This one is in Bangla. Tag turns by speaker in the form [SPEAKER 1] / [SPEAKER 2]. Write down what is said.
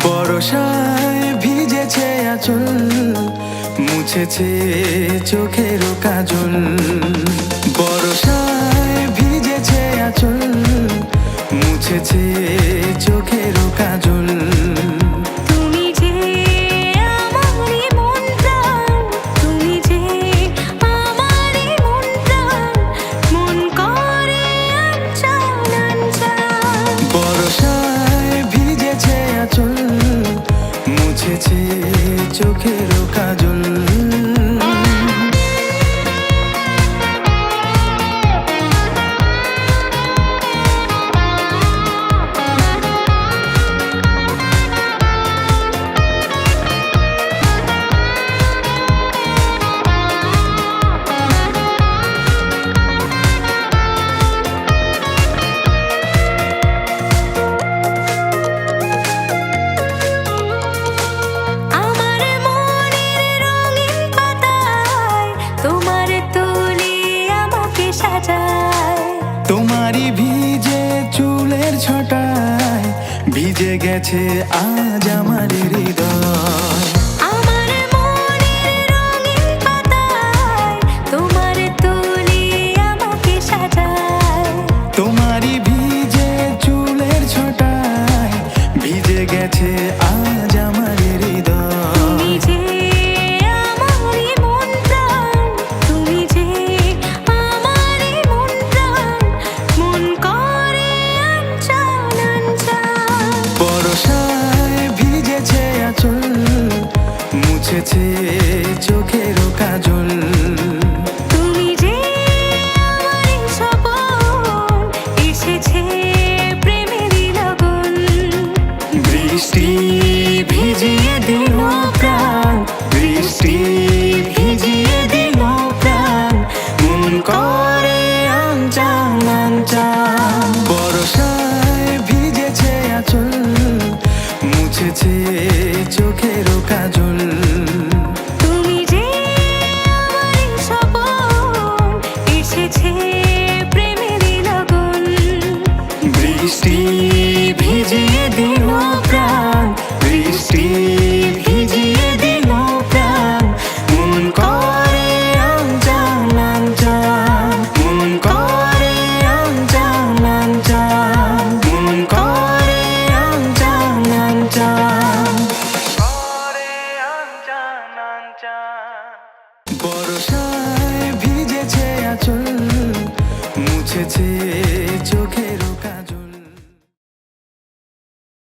[SPEAKER 1] বর্ষায় ভিজেছে আঁচল, মুছেছে চোখেরও কাজল। বর্ষায় ভিজেছে আঁচল, মুছেছে চোখেরও কাজল। মুছেছে চোখেরও কাজল। তোমারই ভিজে চুলের ছটায় ভিজে গেছে আজ আমার হৃদয়। তোমারই ভিজে চুলের ছটায় ভিজে গেছে আজ আমার হৃদয়। মুছেছে চোখেরও কাজল।
[SPEAKER 2] তুমি যে আমার সপন, এসেছে প্রেমেরই লগন।
[SPEAKER 1] বৃষ্টি ভিজিয়ে দিল প্রাণ, বৃষ্টি ভিজিয়ে দিল প্রাণ, মন করে আনচান আনচান। বর্ষায় ভিজেছে আঁচল, মুছেছে চোখেরও কাজল।
[SPEAKER 2] তুমি যে আমার সপন, এসেছে প্রেমেরই লগন।
[SPEAKER 1] বৃষ্টি ভিজিয়ে দিল প্রাণ, বৃষ্টি ভিজিয়ে দিল প্রাণ, মন করে আনচান আনচান, মন করে আনচান আনচান, মন করে আনচান আনচান। বর্ষায় ভিজেছে আঁচল, মুছেছে চোখেরও কাজল।